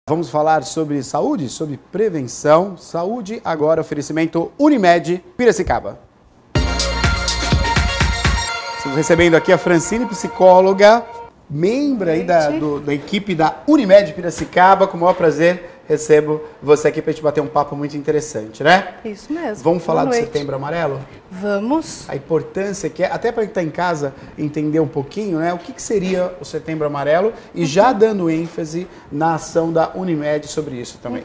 Vamos falar sobre saúde, sobre prevenção. Saúde, agora oferecimento Unimed Piracicaba. Estamos recebendo aqui a Francine, psicóloga, membro aí da equipe da Unimed Piracicaba. Com o maior prazer recebo você aqui para a gente bater um papo muito interessante, né? Isso mesmo. Vamos falar do Setembro Amarelo? Vamos. A importância que é, até para quem está em casa entender um pouquinho, né? O que seria o Setembro Amarelo e já dando ênfase na ação da Unimed sobre isso também.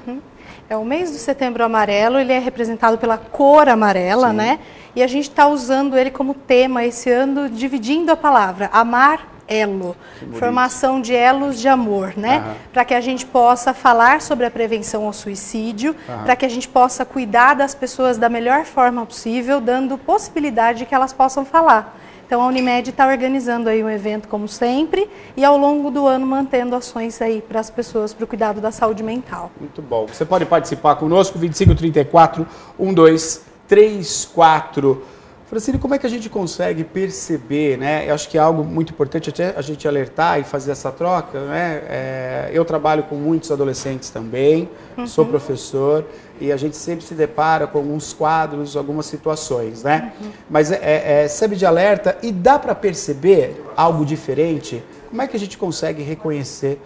O mês do Setembro Amarelo, ele é representado pela cor amarela, né? E a gente está usando ele como tema esse ano, dividindo a palavra amar. Elo, formação de elos de amor, né? Para que a gente possa falar sobre a prevenção ao suicídio, para que a gente possa cuidar das pessoas da melhor forma possível, dando possibilidade de que elas possam falar. Então a Unimed está organizando aí um evento como sempre e ao longo do ano mantendo ações aí para as pessoas, para o cuidado da saúde mental. Muito bom. Você pode participar conosco, 2534 1234. Francine, como é que a gente consegue perceber, né? Eu acho que é algo muito importante até a gente alertar e fazer essa troca, né? Eu trabalho com muitos adolescentes também, sou professor e a gente sempre se depara com alguns quadros, algumas situações, né? Mas serve de alerta e dá para perceber algo diferente? Como é que a gente consegue reconhecer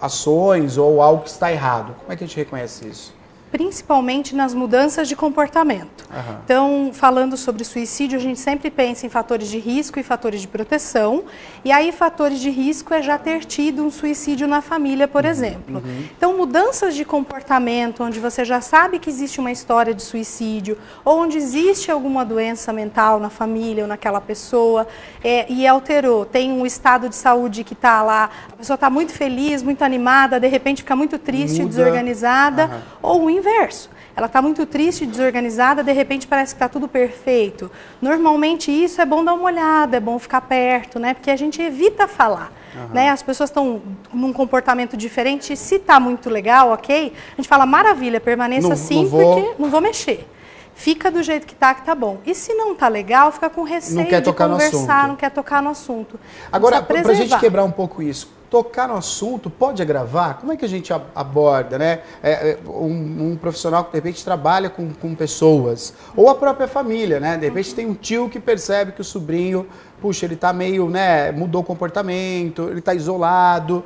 ações ou algo que está errado? Como é que a gente reconhece isso? Principalmente nas mudanças de comportamento. Então, falando sobre suicídio, a gente sempre pensa em fatores de risco e fatores de proteção. E aí, fatores de risco é já ter tido um suicídio na família, por exemplo. Então, mudanças de comportamento, onde você já sabe que existe uma história de suicídio, ou onde existe alguma doença mental na família ou naquela pessoa, e alterou, tem um estado de saúde que está lá, a pessoa está muito feliz, muito animada, de repente fica muito triste, desorganizada, ou o inverso. Ela está muito triste, desorganizada, de repente parece que está tudo perfeito. Normalmente isso é bom dar uma olhada, é bom ficar perto, né? Porque a gente evita falar. Né? As pessoas estão num comportamento diferente, se está muito legal, ok? A gente fala, maravilha, permaneça assim, porque não vou mexer. Fica do jeito que tá bom. E se não tá legal, fica com receio de conversar, não quer tocar no assunto. Agora, para a gente quebrar um pouco isso, tocar no assunto pode agravar? Como é que a gente aborda, né? Um profissional que de repente trabalha com pessoas, ou a própria família, né? De repente tem um tio que percebe que o sobrinho, puxa, ele tá meio, né, mudou o comportamento, ele tá isolado.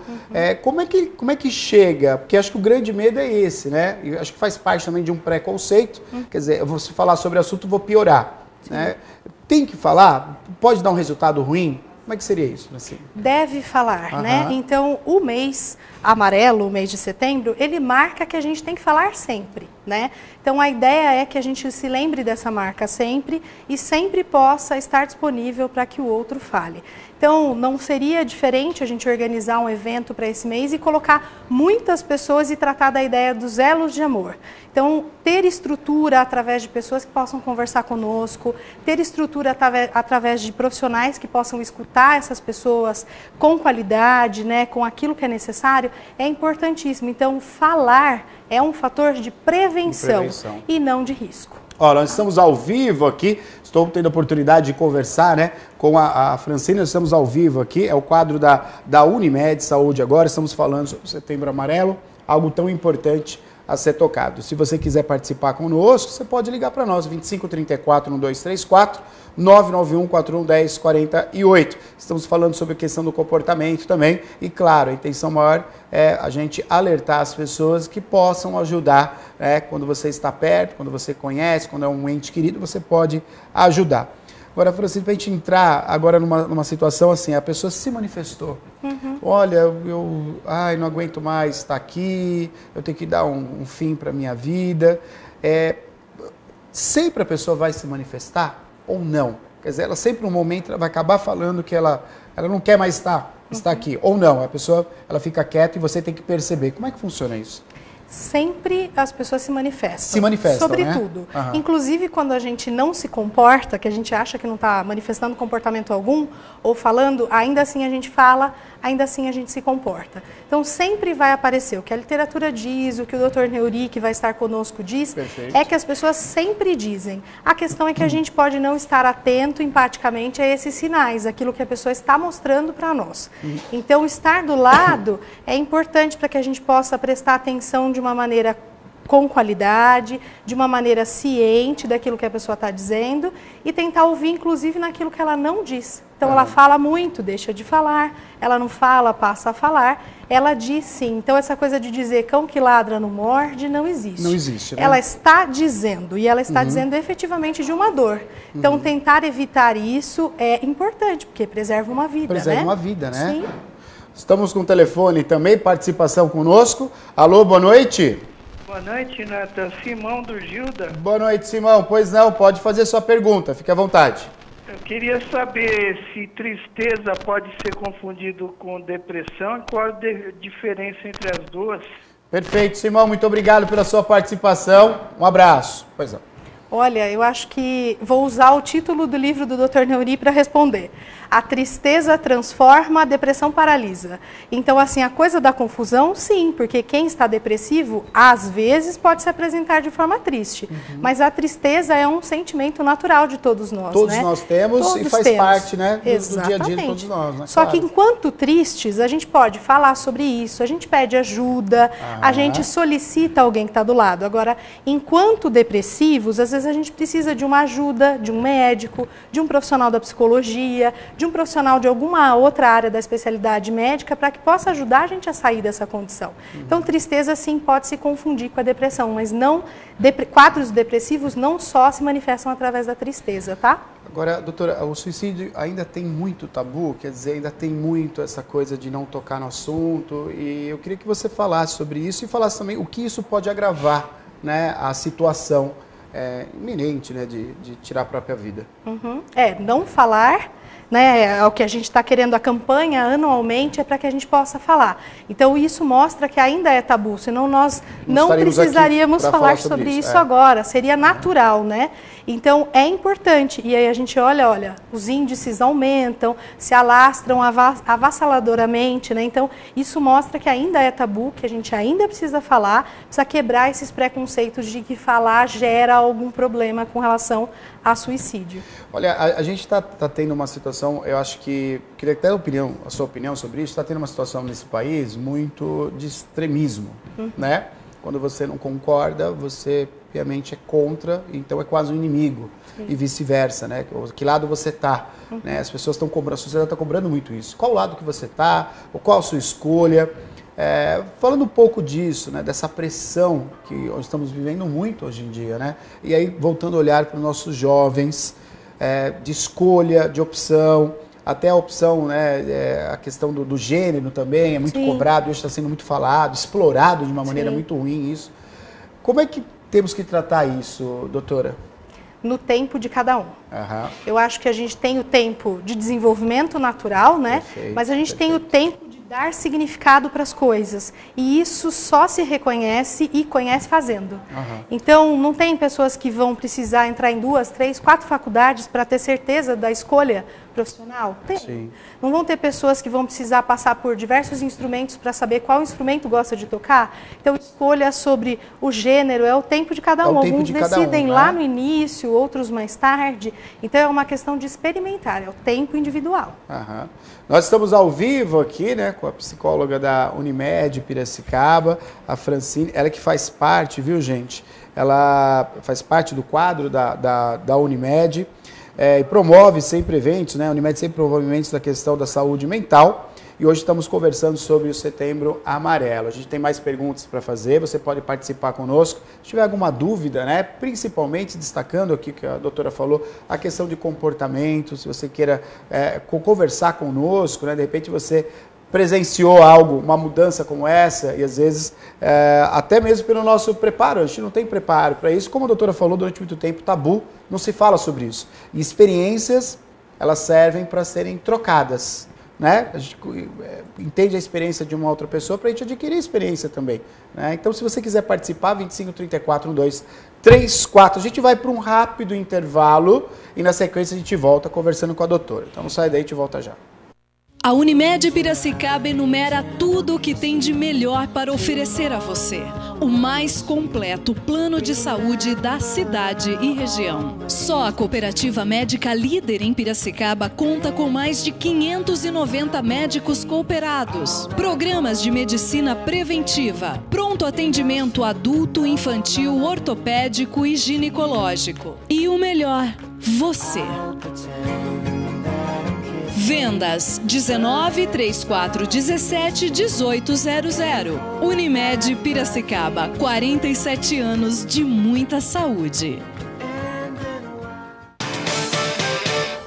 Como é que chega? Porque acho que o grande medo é esse, né? E acho que faz parte também de um preconceito. Quer dizer, eu vou falar sobre o assunto, vou piorar. Né? Tem que falar? Pode dar um resultado ruim? Como é que seria isso, assim? Deve falar, né? Então, o mês amarelo, o mês de setembro, ele marca que a gente tem que falar sempre, né? Então, a ideia é que a gente se lembre dessa marca sempre e sempre possa estar disponível para que o outro fale. Então, não seria diferente a gente organizar um evento para esse mês e colocar muitas pessoas e tratar da ideia dos elos de amor. Então, ter estrutura através de pessoas que possam conversar conosco, ter estrutura através de profissionais que possam escutar essas pessoas com qualidade, né, com aquilo que é necessário, é importantíssimo. Então, falar é um fator de prevenção e não de risco. Olha, nós estamos ao vivo aqui, estou tendo a oportunidade de conversar, né, com a Francine, nós estamos ao vivo aqui, é o quadro da Unimed Saúde agora, estamos falando sobre o Setembro Amarelo, algo tão importante a ser tocado. Se você quiser participar conosco, você pode ligar para nós, 2534 1234, 991 4110 48. Estamos falando sobre a questão do comportamento também e, claro, a intenção maior é a gente alertar as pessoas que possam ajudar, né? Quando você está perto, quando você conhece, quando é um ente querido, você pode ajudar. Agora, Francine, para a gente entrar agora numa situação assim, a pessoa se manifestou. Olha, eu não aguento mais estar aqui, eu tenho que dar um fim para a minha vida. Sempre a pessoa vai se manifestar ou não? Quer dizer, ela sempre no momento ela vai acabar falando que ela não quer mais estar aqui, ou não. A pessoa ela fica quieta e você tem que perceber. Como é que funciona isso? sempre as pessoas se manifestam. Se manifestam, sobre né? tudo. Inclusive, quando a gente não se comporta, que a gente acha que não está manifestando comportamento algum, ou falando, ainda assim a gente fala, ainda assim a gente se comporta. Então, sempre vai aparecer o que a literatura diz, o que o Dr. Neuri, que vai estar conosco, diz, Perfeito. é que as pessoas sempre dizem. A questão é que a gente pode não estar atento empaticamente a esses sinais, aquilo que a pessoa está mostrando para nós. Então, estar do lado é importante para que a gente possa prestar atenção de uma maneira com qualidade, de uma maneira ciente daquilo que a pessoa está dizendo e tentar ouvir, inclusive, naquilo que ela não diz. Então, ela fala muito, deixa de falar, ela não fala, passa a falar, ela diz sim. Então, essa coisa de dizer cão que ladra não morde, não existe. Não existe, né? Ela está dizendo, e ela está dizendo efetivamente de uma dor. Então, tentar evitar isso é importante, porque preserva uma vida, Preserva né? uma vida, né? Sim. Estamos com o telefone também, participação conosco. Alô, boa noite. Boa noite, Nata. Simão do Gilda. Boa noite, Simão. Pois não, pode fazer sua pergunta, fique à vontade. Eu queria saber se tristeza pode ser confundido com depressão e qual a diferença entre as duas. Perfeito, Simão, muito obrigado pela sua participação. Um abraço. Pois não. Olha, eu acho que vou usar o título do livro do Dr. Neuri para responder. A tristeza transforma, a depressão paralisa. Então, assim, a coisa da confusão, sim, porque quem está depressivo, às vezes, pode se apresentar de forma triste. Mas a tristeza é um sentimento natural de todos nós, Todos né? nós temos Todos e faz temos. parte, né, do dia a dia de Exatamente. todos nós, né? Só Claro. que enquanto tristes, a gente pode falar sobre isso, a gente pede ajuda, a gente solicita alguém que está do lado. Agora, enquanto depressivos, às vezes a gente precisa de uma ajuda, de um médico, de um profissional da psicologia, de um profissional de alguma outra área da especialidade médica para que possa ajudar a gente a sair dessa condição. Então, tristeza sim pode se confundir com a depressão, mas não quadros depressivos não só se manifestam através da tristeza, tá? Agora, doutora, o suicídio ainda tem muito tabu, quer dizer, ainda tem muito essa coisa de não tocar no assunto, e eu queria que você falasse sobre isso e falasse também o que isso pode agravar, né, a situação iminente, né, de tirar a própria vida. Não falar, né, é o que a gente está querendo, a campanha anualmente é para que a gente possa falar. Então isso mostra que ainda é tabu, senão nós não precisaríamos falar sobre isso agora, seria natural, né? Então é importante, e aí a gente olha, os índices aumentam, se alastram avassaladoramente, né? Então isso mostra que ainda é tabu, que a gente ainda precisa falar, precisa quebrar esses preconceitos de que falar gera algum problema com relação a suicídio. Olha, a gente está tendo uma situação, eu acho que, queria até a sua opinião sobre isso, está tendo uma situação nesse país muito de extremismo, né? Quando você não concorda, você obviamente é contra, então é quase um inimigo. E vice-versa, né? Que lado você está, né? As pessoas estão cobrando, a sociedade está cobrando muito isso. Qual lado que você está, ou qual a sua escolha? Falando um pouco disso, né? Dessa pressão que nós estamos vivendo muito hoje em dia, né? E aí, voltando a olhar para os nossos jovens, de escolha, de opção, até a opção, né, a questão do gênero também é muito cobrado, hoje está sendo muito falado, explorado de uma maneira muito ruim isso. Como é que temos que tratar isso, doutora? No tempo de cada um. Eu acho que a gente tem o tempo de desenvolvimento natural, né? Perfeito, mas a gente tem o tempo de dar significado para as coisas. E isso só se reconhece e conhece fazendo. Então, não tem pessoas que vão precisar entrar em 2, 3, 4 faculdades para ter certeza da escolha profissional? Tem. Sim. Não vão ter pessoas que vão precisar passar por diversos instrumentos para saber qual instrumento gosta de tocar? Então, escolha sobre o gênero é o tempo de cada um. Alguns decidem lá no início, outros mais tarde. Então, é uma questão de experimentar, é o tempo individual. Nós estamos ao vivo aqui, né, com a psicóloga da Unimed Piracicaba, a Francine, ela que faz parte, viu, gente? Ela faz parte do quadro da Unimed, e promove sempre eventos, né? A Unimed sempre promove eventos da questão da saúde mental. E hoje estamos conversando sobre o Setembro Amarelo. A gente tem mais perguntas para fazer, você pode participar conosco. Se tiver alguma dúvida, né? Principalmente destacando aqui que a doutora falou, a questão de comportamento, se você queira conversar conosco, né? De repente você presenciou algo, uma mudança como essa, e às vezes, até mesmo pelo nosso preparo, a gente não tem preparo para isso. Como a doutora falou, durante muito tempo, tabu, não se fala sobre isso. E experiências, elas servem para serem trocadas. né? A gente entende a experiência de uma outra pessoa para a gente adquirir experiência também, né? Então, se você quiser participar, 25 34 12 34. A gente vai para um rápido intervalo e na sequência a gente volta conversando com a doutora. Então, não sai daí, a gente volta já. A Unimed Piracicaba enumera tudo o que tem de melhor para oferecer a você. O mais completo plano de saúde da cidade e região. Só a cooperativa médica líder em Piracicaba conta com mais de 590 médicos cooperados. Programas de medicina preventiva, pronto atendimento adulto, infantil, ortopédico e ginecológico. E o melhor, você. Vendas 19 34 17 1800. Unimed Piracicaba, 47 anos de muita saúde.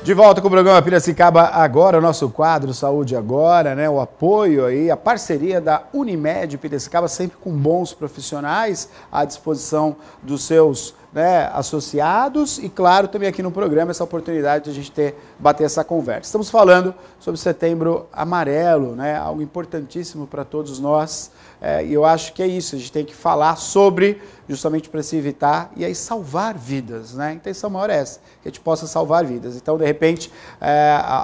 De volta com o programa Piracicaba Agora, o nosso quadro Saúde Agora, né? O apoio aí, a parceria da Unimed Piracicaba, sempre com bons profissionais à disposição dos seus, né, associados e, claro, também aqui no programa essa oportunidade de a gente bater essa conversa. Estamos falando sobre Setembro Amarelo, né? Algo importantíssimo para todos nós, e eu acho que é isso, a gente tem que falar sobre, justamente para se evitar e aí salvar vidas, né? A intenção maior é essa, que a gente possa salvar vidas. Então, de repente,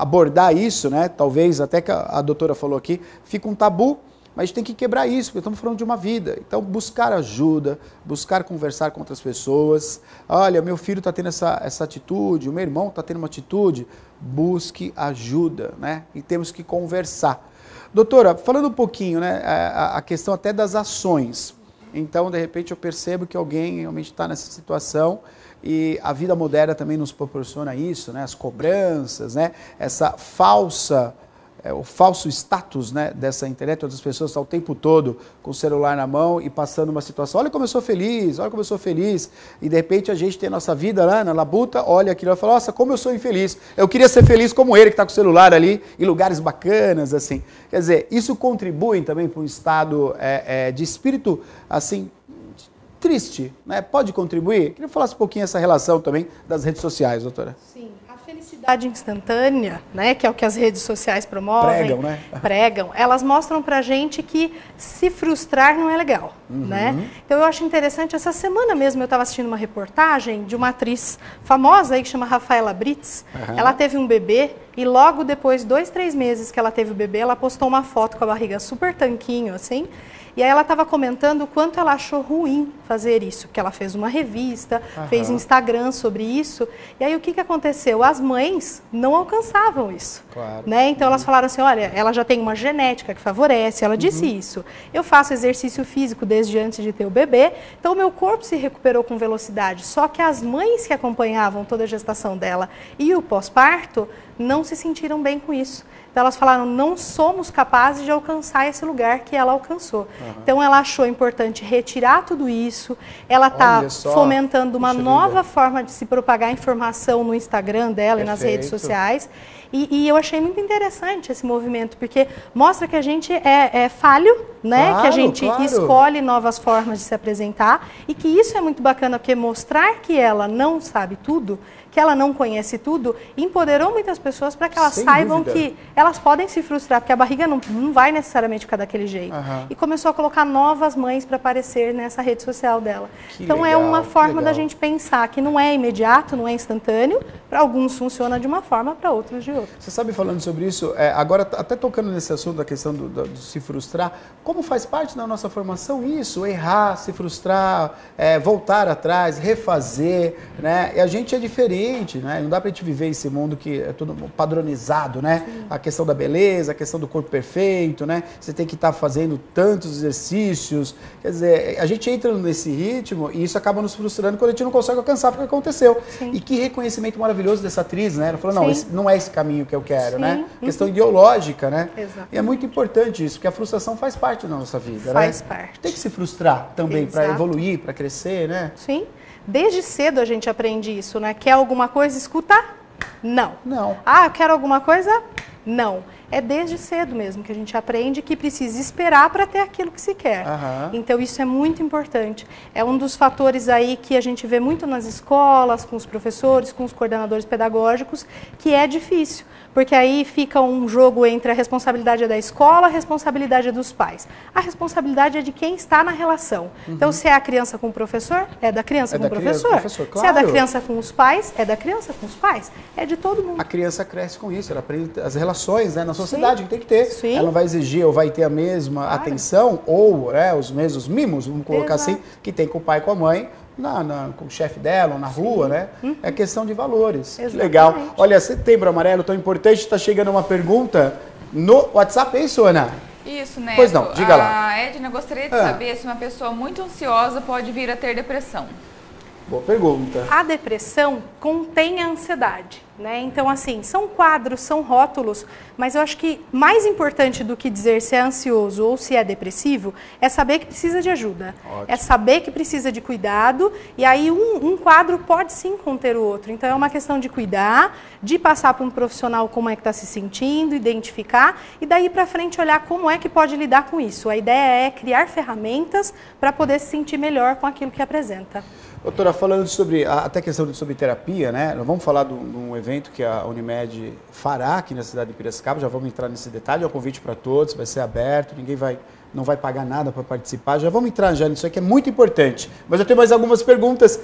abordar isso, né? Talvez até que a doutora falou aqui, fica um tabu, mas a gente tem que quebrar isso, porque estamos falando de uma vida. Então, buscar ajuda, buscar conversar com outras pessoas. Olha, meu filho está tendo essa atitude, o meu irmão está tendo uma atitude. Busque ajuda, né? E temos que conversar. Doutora, falando um pouquinho, né, a questão até das ações. Então, de repente, eu percebo que alguém realmente está nessa situação e a vida moderna também nos proporciona isso, né? As cobranças, né? Essa o falso status, né, dessa internet, onde as pessoas estão o tempo todo com o celular na mão e passando uma situação, olha como eu sou feliz, olha como eu sou feliz, e de repente a gente tem a nossa vida lá na labuta, olha aquilo e fala, nossa, como eu sou infeliz, eu queria ser feliz como ele que está com o celular ali, em lugares bacanas, assim. Quer dizer, isso contribui também para um estado de espírito, assim, triste, né? Pode contribuir? Queria que falasse um pouquinho essa relação também das redes sociais, doutora. Sim. Felicidade instantânea, né, que é o que as redes sociais promovem, pregam, elas mostram pra gente que se frustrar não é legal, né? Então eu acho interessante, essa semana mesmo eu estava assistindo uma reportagem de uma atriz famosa aí que chama Rafaela Brits. Ela teve um bebê e logo depois, 2, 3 meses que ela teve o bebê, ela postou uma foto com a barriga super tanquinho, assim. E aí ela estava comentando o quanto ela achou ruim fazer isso, porque ela fez uma revista, fez Instagram sobre isso. E aí o que aconteceu? As mães não alcançavam isso. Claro. Né? Então elas falaram assim, olha, ela já tem uma genética que favorece, ela disse isso. Eu faço exercício físico desde antes de ter o bebê, então o meu corpo se recuperou com velocidade. Só que as mães que acompanhavam toda a gestação dela e o pós-parto não se sentiram bem com isso. Então elas falaram, não somos capazes de alcançar esse lugar que ela alcançou. Então ela achou importante retirar tudo isso, ela está fomentando uma nova forma de se propagar informação no Instagram dela e nas redes sociais. E eu achei muito interessante esse movimento, porque mostra que a gente é falho, né? Claro, que a gente escolhe novas formas de se apresentar e que isso é muito bacana, porque mostrar que ela não sabe tudo, que ela não conhece tudo, empoderou muitas pessoas para que elas saibam que elas podem se frustrar, porque a barriga não vai necessariamente ficar daquele jeito. E começou a colocar novas mães para aparecer nessa rede social dela. Então legal, é uma forma da gente pensar que não é imediato, não é instantâneo, para alguns funciona de uma forma, para outros de outra. Você sabe, falando sobre isso, agora até tocando nesse assunto da questão de se frustrar, como faz parte da nossa formação isso? Errar, se frustrar, voltar atrás, refazer, né? E a gente é diferente, né? Não dá pra gente viver esse mundo que é tudo padronizado, né? Sim. A questão da beleza, a questão do corpo perfeito, né? Você tem que estar fazendo tantos exercícios. Quer dizer, a gente entra nesse ritmo e isso acaba nos frustrando quando a gente não consegue alcançar o que aconteceu. Sim. E que reconhecimento maravilhoso dessa atriz, né? Ela falou, não, esse não é esse caminho que eu quero, né? Questão ideológica, né? Exatamente. E é muito importante isso, porque a frustração faz parte da nossa vida, faz né? parte. Tem que se frustrar também para evoluir, para crescer, né? Sim. Desde cedo a gente aprende isso, né? Quer alguma coisa, escuta? Não. Não. Ah, eu quero alguma coisa? Não. é desde cedo mesmo que a gente aprende que precisa esperar para ter aquilo que se quer. Então isso é muito importante. É um dos fatores aí que a gente vê muito nas escolas, com os professores, com os coordenadores pedagógicos, que é difícil. Porque aí fica um jogo entre a responsabilidade da escola, a responsabilidade dos pais. A responsabilidade é de quem está na relação. Então, se é a criança com o professor, é da criança com o professor. Claro. Se é da criança com os pais, é da criança com os pais. É de todo mundo. A criança cresce com isso, ela aprende as relações, né, na sociedade, que tem que ter. Sim. Ela não vai exigir ou vai ter a mesma atenção ou os mesmos mimos, vamos colocar assim, que tem com o pai e com a mãe, com o chefe dela, ou na rua, né? É questão de valores. Que legal. Olha, Setembro Amarelo, tão importante, está chegando uma pergunta no WhatsApp, é isso, Ana? Isso, né? Pois não, diga lá. A Edna gostaria de saber se uma pessoa muito ansiosa pode vir a ter depressão. Boa pergunta. A depressão contém a ansiedade, né? Então, assim, são quadros, são rótulos, mas eu acho que mais importante do que dizer se é ansioso ou se é depressivo é saber que precisa de ajuda. Ótimo. É saber que precisa de cuidado, e aí um quadro pode sim conter o outro. Então, é uma questão de cuidar, de passar para um profissional como é que está se sentindo, identificar, e daí para frente olhar como é que pode lidar com isso. A ideia é criar ferramentas para poder se sentir melhor com aquilo que apresenta. Doutora, falando sobre até questão sobre terapia, né? Nós vamos falar de um evento que a Unimed fará aqui na cidade de Piracicaba, já vamos entrar nesse detalhe, é um convite para todos, vai ser aberto, não vai pagar nada para participar, já vamos entrar já nisso aqui, é muito importante. Mas eu tenho mais algumas perguntas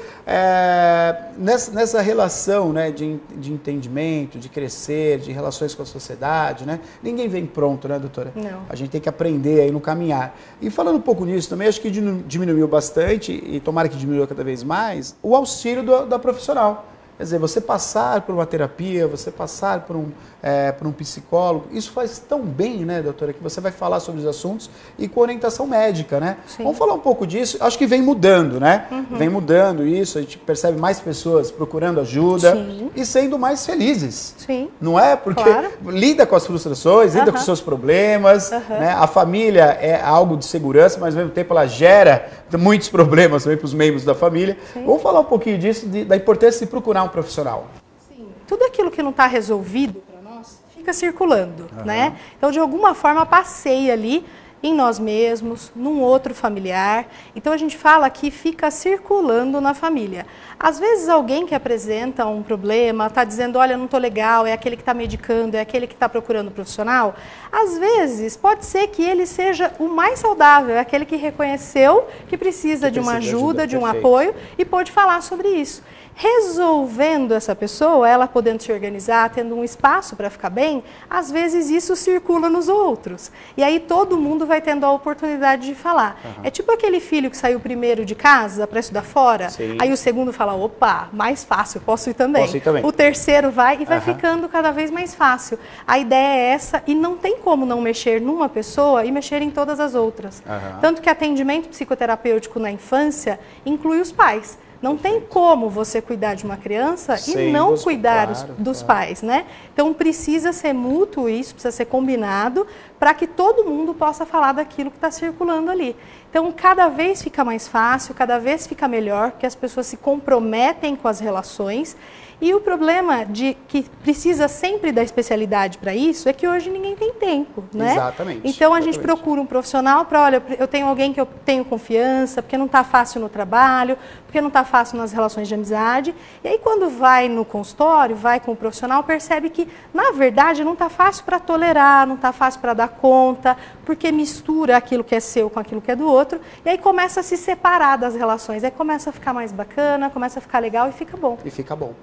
nessa relação, né, de entendimento, de crescer, de relações com a sociedade, né? Ninguém vem pronto, né, doutora? Não. A gente tem que aprender aí no caminhar. E falando um pouco nisso também, acho que diminuiu bastante, e tomara que diminua cada vez mais, o auxílio da profissional. Quer dizer, você passar por uma terapia, você passar por um psicólogo, isso faz tão bem, né, doutora, que você vai falar sobre os assuntos e com orientação médica, né? Sim. Vamos falar um pouco disso, acho que vem mudando, né? Vem mudando isso, a gente percebe mais pessoas procurando ajuda. Sim. E sendo mais felizes. Sim. Não é? Porque claro. Lida com as frustrações, lida com os seus problemas, né? A família é algo de segurança, mas ao mesmo tempo ela gera muitos problemas também para os membros da família. Sim. Vamos falar um pouquinho disso, da importância de procurar um profissional. Sim. Tudo aquilo que não está resolvido para nós fica circulando, né? Então, de alguma forma, passeia ali em nós mesmos, num outro familiar. Então, a gente fala que fica circulando na família. Às vezes, alguém que apresenta um problema, está dizendo, olha, não estou legal, é aquele que está medicando, é aquele que está procurando um profissional. Às vezes, pode ser que ele seja o mais saudável, é aquele que reconheceu que precisa de uma ajuda, de um apoio, e pode falar sobre isso. Resolvendo essa pessoa, ela podendo se organizar, tendo um espaço para ficar bem, às vezes isso circula nos outros. E aí todo mundo vai tendo a oportunidade de falar. É tipo aquele filho que saiu primeiro de casa para estudar fora, Sim. Aí o segundo fala, opa, mais fácil, posso ir também. Posso ir também. O terceiro vai e vai ficando cada vez mais fácil. A ideia é essa, e não tem como não mexer numa pessoa e mexer em todas as outras. Tanto que atendimento psicoterapêutico na infância inclui os pais. Não tem como você cuidar de uma criança e não cuidar dos pais, né? Então precisa ser mútuo isso, precisa ser combinado para que todo mundo possa falar daquilo que está circulando ali. Então cada vez fica mais fácil, cada vez fica melhor, porque as pessoas se comprometem com as relações. E o problema de que precisa sempre da especialidade para isso é que hoje ninguém tem tempo, né? Exatamente. Então a gente procura um profissional para, olha, eu tenho alguém que eu tenho confiança, porque não está fácil no trabalho, porque não está fácil nas relações de amizade. E aí quando vai no consultório, vai com o profissional, percebe que, na verdade, não está fácil para tolerar, não está fácil para dar conta, porque mistura aquilo que é seu com aquilo que é do outro, e aí começa a se separar das relações, aí começa a ficar mais bacana, começa a ficar legal e fica bom. E fica bom.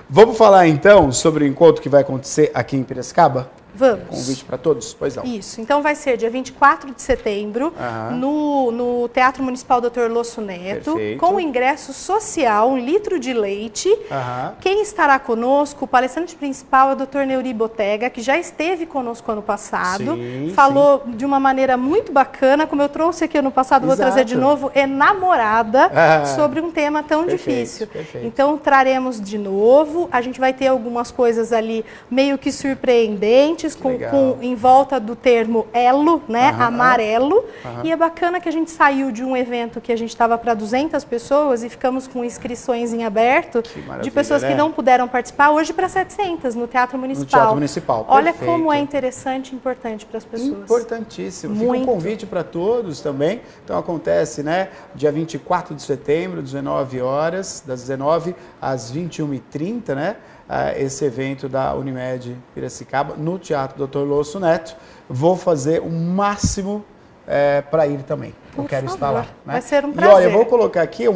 Vamos falar então sobre o encontro que vai acontecer aqui em Piracicaba? Vamos. Convite para todos? Pois não. Isso. Então vai ser dia 24 de setembro, no Teatro Municipal Dr. Losso Neto, com o ingresso social, 1 litro de leite. Quem estará conosco, o palestrante principal é o Dr. Neuri Botega, que já esteve conosco ano passado. Falou de uma maneira muito bacana, como eu trouxe aqui ano passado, vou trazer de novo, enamorada, sobre um tema tão difícil. Então traremos de novo, a gente vai ter algumas coisas ali meio que surpreendentes, presentes em volta do termo elo, né, amarelo. E é bacana que a gente saiu de um evento que a gente estava para 200 pessoas e ficamos com inscrições em aberto de pessoas que não puderam participar, hoje para 700 no Teatro Municipal. No Teatro Municipal, Olha perfeito. como é interessante e importante para as pessoas. Importantíssimo. Fica um convite para todos também. Então acontece, né, dia 24 de setembro, 19 horas, das 19 às 21h30, né, esse evento da Unimed Piracicaba no Teatro Dr. Lôcio Neto. Vou fazer o máximo para ir também. Eu quero estar lá. Né? Vai ser um prazer. E olha, eu vou colocar aqui, eu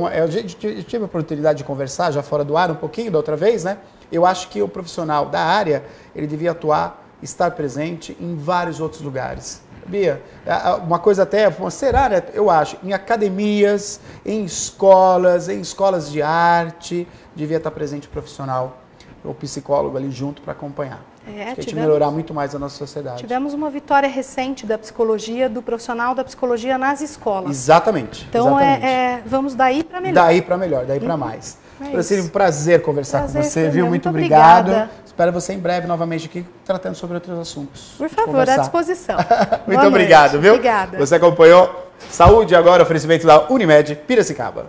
tive a oportunidade de conversar já fora do ar um pouquinho da outra vez, né? Eu acho que o profissional da área, ele devia estar presente em vários outros lugares. Bia, uma coisa até, será, né? Eu acho, em academias, em escolas de arte, devia estar presente o profissional, o psicólogo ali junto para acompanhar. A gente melhorar muito mais a nossa sociedade. Tivemos uma vitória recente da psicologia, do profissional da psicologia nas escolas. Exatamente. Então, vamos daí para melhor. Daí para melhor, daí para mais. Francine, um prazer conversar com você, viu? Muito obrigado. Espero você em breve novamente aqui, tratando sobre outros assuntos. Por favor, à disposição. Muito obrigado, viu? Obrigada. Você acompanhou Saúde Agora, oferecimento da Unimed Piracicaba.